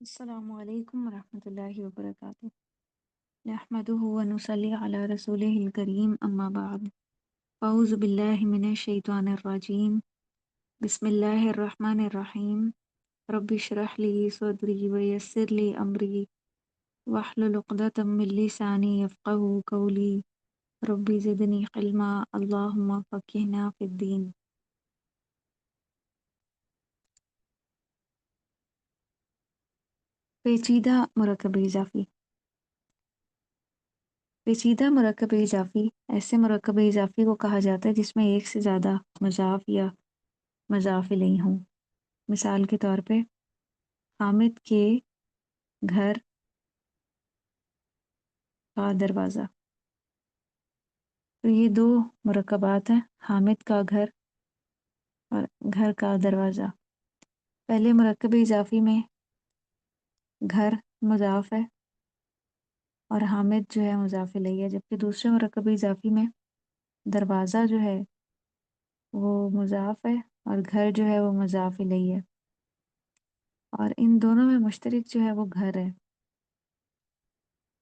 السلام علیکم ورحمۃ اللہ وبرکاتہ۔ نحمدہ ونصلی علی رسولہ الکریم، اما بعد، اعوذ باللہ من الشیطان الرجیم، بسم اللہ الرحمن الرحیم، رب اشرح لی صدری ویسر لی امری واحلل عقدۃ من لسانی یفقہوا قولی، رب زدنی علما، اللہم فقہنا فی الدین۔ پیچیدہ مرکب اضافی۔ پیچیدہ مرکب اضافی ایسے مرکب اضافی کو کہا جاتا ہے جس میں ایک سے زیادہ مضاف یا مضاف الیہ ہوں۔ مثال کے طور پہ حامد کے گھر کا دروازہ، تو یہ دو مرکبات ہیں، حامد کا گھر اور گھر کا دروازہ۔ پہلے مرکب اضافی میں گھر مضاف ہے اور حامد جو ہے مضاف الیہ ہے، جبکہ دوسرے مرکب اضافی میں دروازہ جو ہے وہ مضاف ہے اور گھر جو ہے وہ مضاف الیہ ہے، اور ان دونوں میں مشترک جو ہے وہ گھر ہے،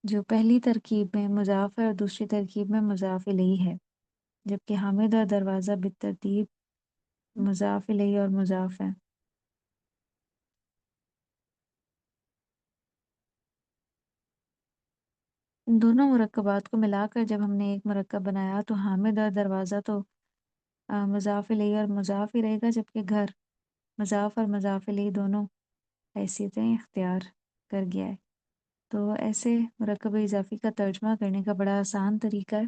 جو پہلی ترکیب میں مضاف ہے اور دوسری ترکیب میں مضاف الیہ ہے، جبکہ حامد اور دروازہ بالترتیب مضاف الیہ اور مضاف ہے۔ ان دونوں مرکبات کو ملا کر جب ہم نے ایک مرکب بنایا تو حامد اور دروازہ تو مضاف الیہ اور مضاف ہی رہے گا، جبکہ گھر مضاف اور مضاف الیہ دونوں حیثیتیں اختیار کر گیا ہے۔ تو ایسے مرکب اضافی کا ترجمہ کرنے کا بڑا آسان طریقہ ہے،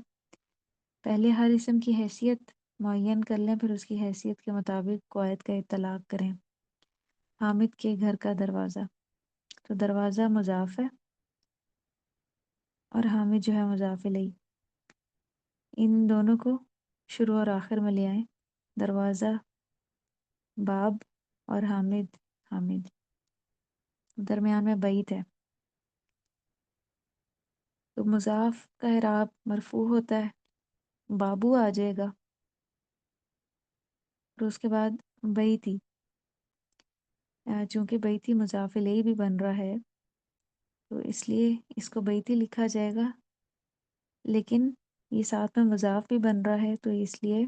پہلے ہر اسم کی حیثیت معین کر لیں، پھر اس کی حیثیت کے مطابق قواعد کا اطلاق کریں۔ حامد کے گھر کا دروازہ، تو دروازہ مضاف ہے اور حامد جو ہے مضاف الیہ، ان دونوں کو شروع اور آخر میں لے آئیں، دروازہ باب اور حامد حامد، درمیان میں بیت ہے، تو مضاف کا اعراب مرفوع ہوتا ہے، بابو آ جائے گا اور اس کے بعد بیتی، چونکہ بیتی مضاف الیہ بھی بن رہا ہے تو اس لیے اس کو بیتی لکھا جائے گا، لیکن یہ ساتھ میں مضاف بھی بن رہا ہے تو اس لیے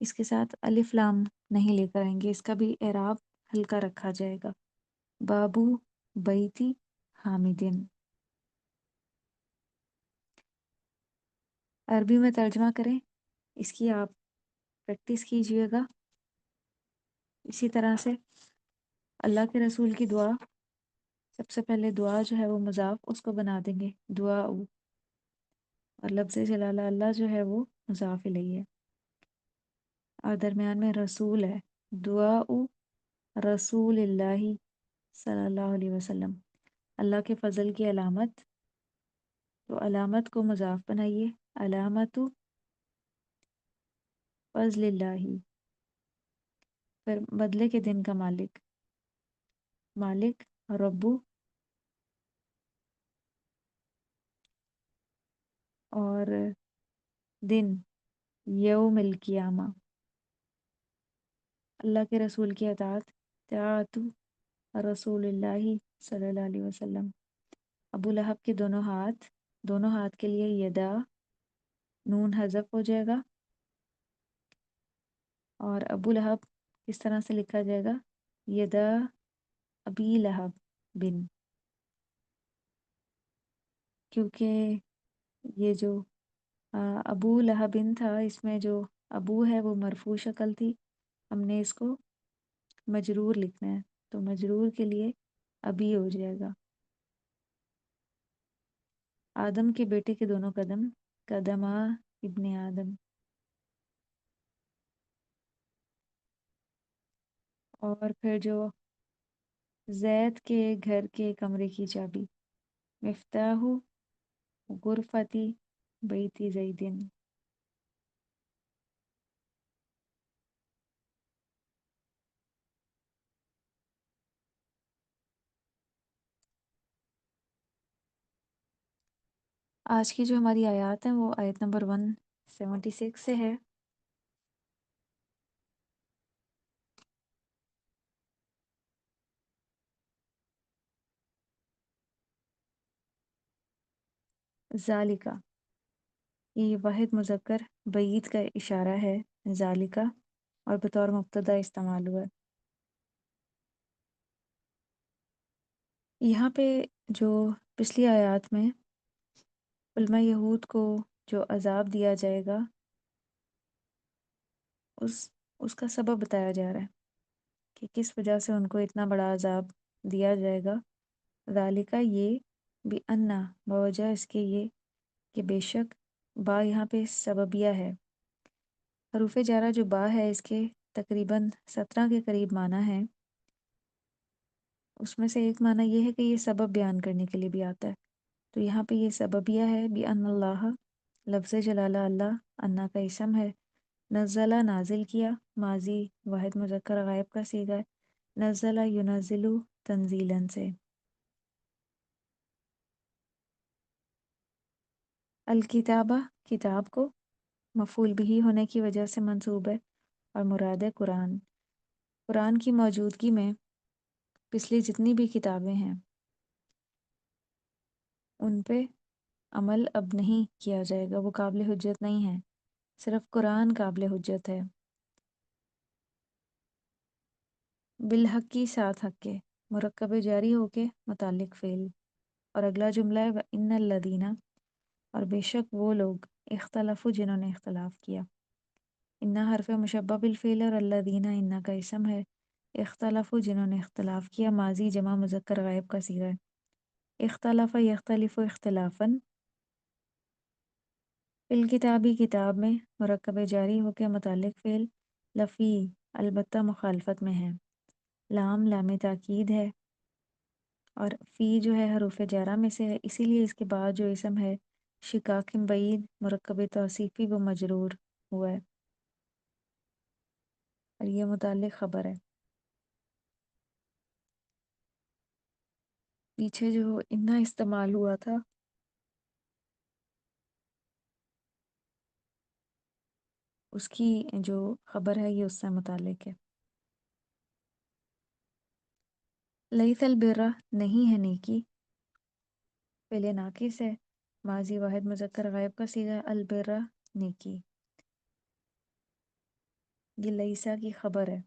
اس کے ساتھ الف لام نہیں لے کر آئیں گے، اس کا بھی اعراب ہلکا رکھا جائے گا، بابو بیتی حامدن۔ عربی میں ترجمہ کریں، اس کی آپ پریکٹس کیجئے گا۔ اسی طرح سے اللہ کے رسول کی دعا، سب سے پہلے دعا جو ہے وہ مضاف اس کو بنا دیں گے دعا، اور لفظ جلالہ اللہ جو ہے وہ مضاف الیہ ہے، اور درمیان میں رسول ہے، دعا رسول اللہ صلی اللہ علیہ وسلم، اللہ کے فضل کی علامت، تو علامت کو مضاف بنائیے، علامت فضل اللہ، پھر بدلے کے دن کا مالک، مالک ربو، اور دن یوم القیامہ، اللہ کے رسول کی اطاعت، طاعت رسول اللہ صلی اللہ علیہ وسلم۔ ابو لہب کے دونوں ہاتھ کے لیے یدا، نون حذف ہو جائے گا، اور ابو لہب کس طرح سے لکھا جائے گا، یدا ابی لہب بن، کیونکہ یہ جو ابو لہبن تھا، اس میں جو ابو ہے وہ مرفوع شکل تھی، ہم نے اس کو مجرور لکھنا ہے، تو مجرور کے لیے ابی ہو جائے گا۔ آدم کے بیٹے کے دونوں قدم، قدمہ ابن آدم، اور پھر جو زید کے گھر کے کمرے کی چابی، مفتاح غرفتی بیتی زیدن۔ آج کی جو ہماری آیات ہیں وہ آیت نمبر 176 سے ہے۔ ذالکا، یہ واحد مذکر بعید کا اشارہ ہے، ذالکا، اور بطور مبتدا استعمال ہوا ہے۔ یہاں پہ جو پچھلی آیات میں علماء یہود کو جو عذاب دیا جائے گا اس کا سبب بتایا جا رہا ہے کہ کس وجہ سے ان کو اتنا بڑا عذاب دیا جائے گا۔ ذالکہ یہ بھی انا، بوجہ اس کے یہ کہ بے شک با یہاں پہ سببیہ ہے۔ حروف جارہ جو با ہے اس کے تقریباً 17 کے قریب معنی ہے۔ اس میں سے ایک معنی یہ ہے کہ یہ سبب بیان کرنے کے لیے بھی آتا ہے، تو یہاں پہ یہ سببیہ ہے۔ بھی ان اللہ، لفظ جلالہ اللہ، انا کا اسم ہے۔ نزلہ نازل کیا، ماضی واحد مذکر غائب کا صیغہ ہے، نزلہ ینزلو تنزیلاً سے۔ الکتابہ، کتاب کو، مفعول بھی ہونے کی وجہ سے منصوب ہے، اور مراد ہے قرآن۔ قرآن کی موجودگی میں پچھلی جتنی بھی کتابیں ہیں ان پہ عمل اب نہیں کیا جائے گا، وہ قابل حجت نہیں ہے، صرف قرآن قابل حجت ہے۔ بالحق کی ساتھ حق کے، مرکب جاری ہو کے متعلق فعل، اور اگلا جملہ ہے وَإِنَّ الَّذِينَ، اور بے شک وہ لوگ، اختلف جنہوں نے اختلاف کیا۔ انا حرف مشبہ بالفعل اور الذین انا کا اسم ہے۔ اختلاف جنہوں نے اختلاف کیا، ماضی جمع مذکر غائب کا صیغہ ہے۔ اختلاف یختلف اختلافاً، فی الکتابی کتاب میں، مرکب جاری ہو کے متعلق فعل، لفی البتہ مخالفت میں ہے، لام لام تاکید ہے، اور فی جو ہے حروف جارہ میں سے ہے، اسی لیے اس کے بعد جو اسم ہے شقاق بعید مرکب توصیفی وہ مجرور ہوا ہے، اور یہ متعلق خبر ہے۔ پیچھے جو انا استعمال ہوا تھا اس کی جو خبر ہے یہ اس سے متعلق ہے۔ لیس البر، نہیں ہے نیکی، فعل ناقص ہے، ماضی واحد مذکر غائب کا صیغہ، البر نیکی، یہ لیسا کی خبر ہے۔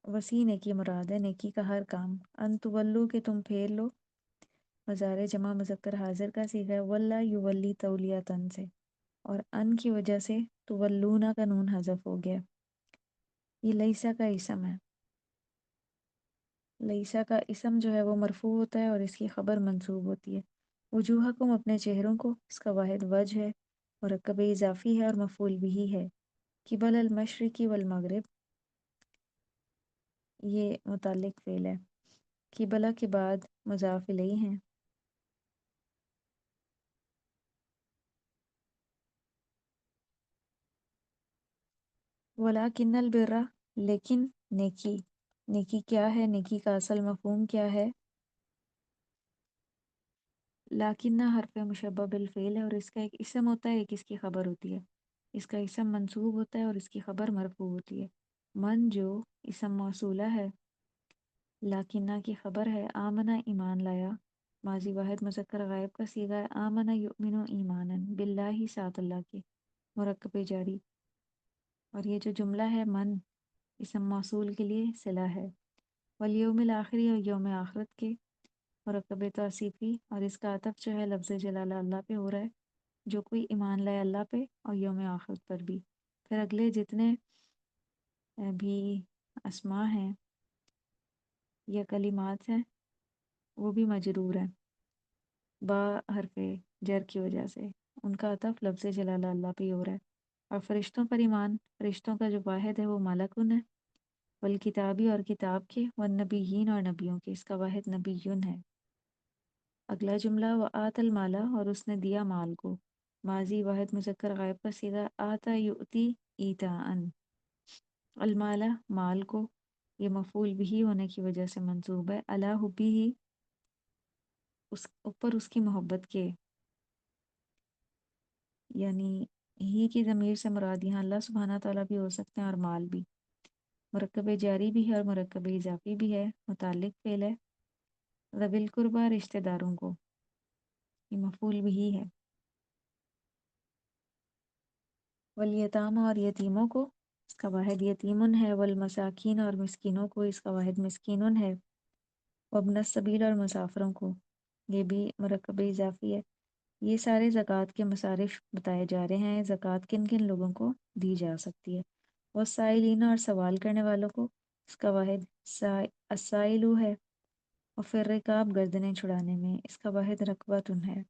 وسیع نیکی مراد ہے، نیکی کا ہر کام۔ ان تولو کہ تم پھیر لو، مضارع جمع مذکر حاضر کا صیغہ ہے، ولا یولی تولیتن سے، اور ان کی وجہ سے تولونا کا نون حذف ہو گیا، یہ لیسا کا اسم ہے۔ لیسا کا اسم جو ہے وہ مرفوع ہوتا ہے اور اس کی خبر منصوب ہوتی ہے۔ وجوہکم، اپنے چہروں کو، اس کا واحد وجہ ہے، مرکب اضافی ہے اور مفعول بھی ہے۔ قبل المشرقی والمغرب، یہ متعلق فعل ہے۔ قبلہ کے بعد مضاف الیہ ہیں۔ ولیکن البر، لیکن نیکی، نیکی کیا ہے، نیکی کا اصل مفہوم کیا ہے؟ لاکنہ حرف مشبہ بالفعل ہے اور اس کا ایک اسم ہوتا ہے، ایک اس کی خبر ہوتی ہے۔ اس کا اسم منصوب ہوتا ہے اور اس کی خبر مرفوع ہوتی ہے۔ من جو اسم موصولہ ہے، لاکنہ کی خبر ہے، آمنہ ایمان لایا، ماضی واحد مذکر غائب کا صیغہ ہے، آمنہ یؤمن ایمانا، باللہ ساتھ اللہ کے، مرکب جاری، اور یہ جو جملہ ہے من اسم موصول کے لیے صلہ ہے، والیوم الآخری، اور یوم آخرت کے، مرکب توصیفی، اور اس کا عطف جو ہے لفظ جلالہ اللہ پہ ہو رہا ہے، جو کوئی ایمان لائے اللہ پہ اور یوم آخرت پر بھی۔ پھر اگلے جتنے بھی اسماء ہیں یا کلمات ہیں وہ بھی مجرور ہیں با حرف جر کی وجہ سے، ان کا عطف لفظ جلالہ اللہ پہ ہی ہو رہا ہے۔ اور فرشتوں پر ایمان، فرشتوں کا جو واحد ہے وہ ملکن ہے، والکتابی، اور کتاب کے، والنبیین، اور نبیوں کے، اس کا واحد نبیون ہے۔ اگلا جملہ وآت المالا، اور اس نے دیا مال کو، ماضی واحد مذکر غائب کا صیغہ، آتا یؤتی ایتاءً، المالا مال کو، یہ مفعول بھی ہونے کی وجہ سے منصوب ہے، علی حبہ، اس اوپر اس کی محبت کے، یعنی ہی کی ضمیر سے مراد یہاں اللہ سبحانہ تعالیٰ بھی ہو سکتے ہیں اور مال بھی۔ مرکب جاری بھی ہے اور مرکب اضافی بھی ہے، متعلق فعل ہے، ذوی القربیٰ، رشتہ داروں کو، یہ مفعول بھی ہے۔ والیتامى اور یتیموں کو اس کا واحد یتیمن ہے، والمساکین اور مسکینوں کو اس کا واحد مسکینن ہے، وابن السبیل اور مسافروں کو، یہ بھی مرکب اضافی ہے۔ یہ سارے زکوٰۃ کے مصارف بتائے جا رہے ہیں، زکوٰۃ کن کن لوگوں کو دی جا سکتی ہے۔ والسائلین اور سوال کرنے والوں کو اس کا واحد السائلو ہے، اور پھر رکاب گردنیں چھڑانے میں اس کا واحد رکبتن ہے۔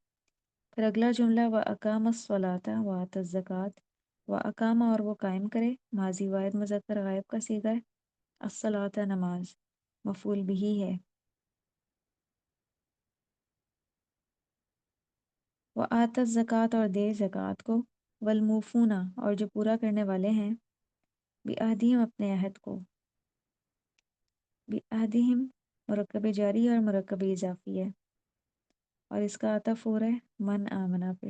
پھر اگلا جملہ وَأَقَامَ الصَّلَاةَ وَآتَى الزَّكَاةَ، وَأَقَامَ اور وہ قائم کرے، ماضی واحد مذکر غائب کا صیغہ ہے، الصلاۃ نماز مفعول بھی ہے۔ وَآتَى الزَّكَاةَ اور دے زکوٰۃ کو، والموفون اور جو پورا کرنے والے ہیں، بعہدہم اپنے عہد کو، بعہدہم مرکب جاری اور مرکب اضافی ہے، اور اس کا عطف ہو رہا ہے من آمنہ پہ،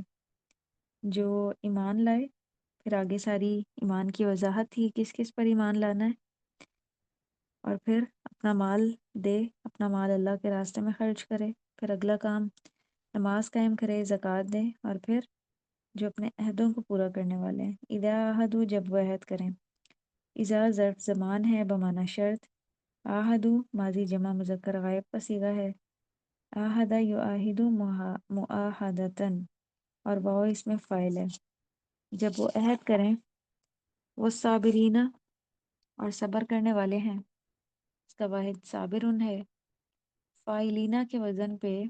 جو ایمان لائے۔ پھر آگے ساری ایمان کی وضاحت تھی کس کس پر ایمان لانا ہے، اور پھر اپنا مال دے، اپنا مال اللہ کے راستے میں خرچ کرے، پھر اگلا کام نماز قائم کرے، زکوٰۃ دے، اور پھر جو اپنے عہدوں کو پورا کرنے والے ہیں، اذا عہدوا جب وہ عہد کریں، اذا ظرف زمان ہے بمعنی شرط، عہدو ماضی جمع مذکر غائب کا صیغہ ہے، عہد یعاہد معاہدتن، اور واو اس میں فاعل ہے، جب وہ عہد کریں، وہ صابرین اور صبر کرنے والے ہیں، اس کا واحد صابرن ہے۔ فاعلینا کے وزن پہ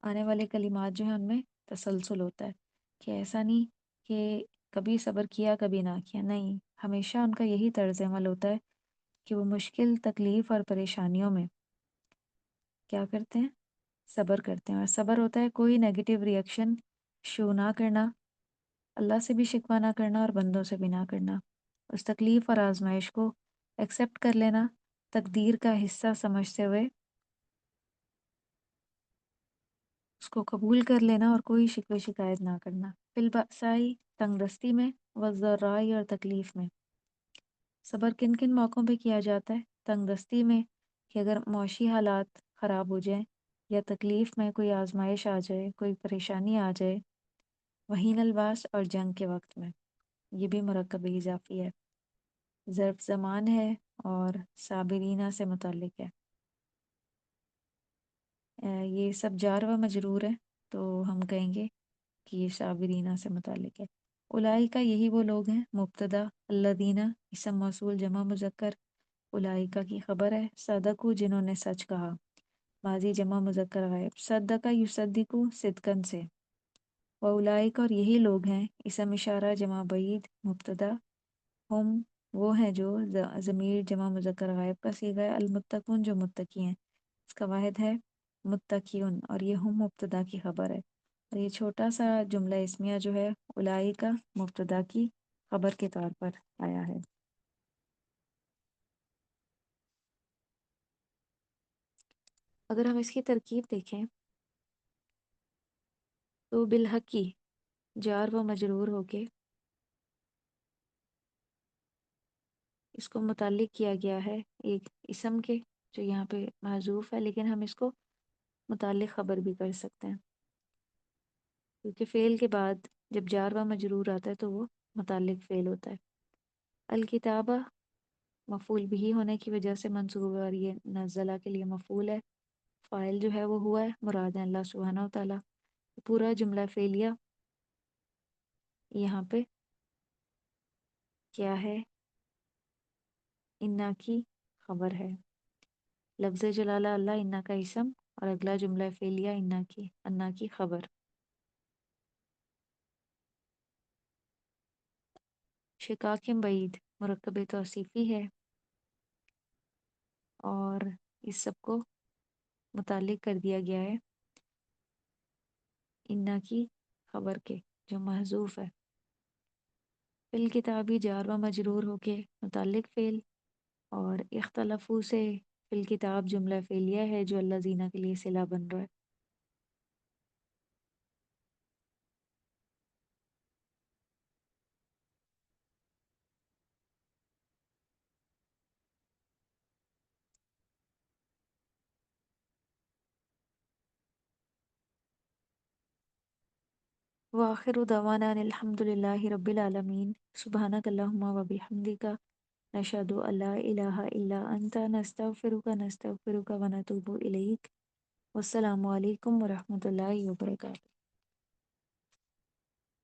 آنے والے کلمات جو ہیں ان میں تسلسل ہوتا ہے، کہ ایسا نہیں کہ کبھی صبر کیا کبھی نہ کیا، نہیں، ہمیشہ ان کا یہی طرز عمل ہوتا ہے کہ وہ مشکل تکلیف اور پریشانیوں میں کیا کرتے ہیں، صبر کرتے ہیں، اور صبر ہوتا ہے کوئی نیگیٹو ریئیکشن شو نہ کرنا، اللہ سے بھی شکوہ نہ کرنا اور بندوں سے بھی نہ کرنا، اس تکلیف اور آزمائش کو ایکسیپٹ کر لینا، تقدیر کا حصہ سمجھتے ہوئے اس کو قبول کر لینا اور کوئی شکوے شکایت نہ کرنا۔ فی البأسائی تنگ دستی میں، والضرائی اور تکلیف میں۔ صبر کن کن موقعوں پہ کیا جاتا ہے؟ تنگ دستی میں، کہ اگر معاشی حالات خراب ہو جائیں، یا تکلیف میں کوئی آزمائش آ جائے، کوئی پریشانی آ جائے، وحین الباس اور جنگ کے وقت میں، یہ بھی مرکب اضافی ہے، ظرف زمان ہے اور صابرینہ سے متعلق ہے۔ یہ سب جار و مجرور ہے، تو ہم کہیں گے کہ یہ صابرینہ سے متعلق ہے۔ اولئک یہی وہ لوگ ہیں، مبتدا الذین اسم موصول جمع مذکر، اولئک کی خبر ہے، صدقوا جنہوں نے سچ کہا، ماضی جمع مذکر غائب، صدق یصدق صدقن سے، و اولئک اور یہی لوگ ہیں، اسم اشارہ جمع بعید مبتدا، ہم وہ ہیں جو ضمیر جمع مذکر غائب کا صیغہ ہے، المتقون جو متقی ہیں، اس کا واحد ہے متقیون، اور یہ ہم مبتدا کی خبر ہے، اور یہ چھوٹا سا جملہ اسمیہ جو ہے اولئک کا مبتدا کی خبر کے طور پر آیا ہے۔ اگر ہم اس کی ترکیب دیکھیں تو بالحقی جار و مجرور ہو کے اس کو متعلق کیا گیا ہے ایک اسم کے، جو یہاں پہ محذوف ہے، لیکن ہم اس کو متعلق خبر بھی کر سکتے ہیں، کیونکہ فعل کے بعد جب جار و مجرور آتا ہے تو وہ متعلق فعل ہوتا ہے۔ الکتابہ مفعول بھی ہونے کی وجہ سے منصوب ہے، اور یہ نزلہ کے لیے مفعول ہے، فاعل جو ہے وہ ہوا ہے، مراد ہے اللہ سبحانہ و تعالیٰ۔ پورا جملہ فعلیہ یہاں پہ کیا ہے، انا کی خبر ہے، لفظ جلالہ اللہ، انا کا اسم، اور اگلا جملہ فعلیہ انا کی خبر۔ شقاق بعید مرکب توصیفی ہے، اور اس سب کو متعلق کر دیا گیا ہے انا کی خبر کے، جو محذوف ہے۔ فی الکتابی جار و مجرور ہو کے متعلق فعل، اور اختلافو سے فی الکتاب جملہ فعلیہ ہے جو اللہ زینہ کے لیے صلہ بن رہا ہے۔ وآخر دعوانا ان الحمد للہ رب العالمین سبحانک اللہم و بحمدک نشہد ان لا الہ الا انت نستغفرک و نتوب الیک والسلام علیکم ورحمۃ اللہ وبرکاتہ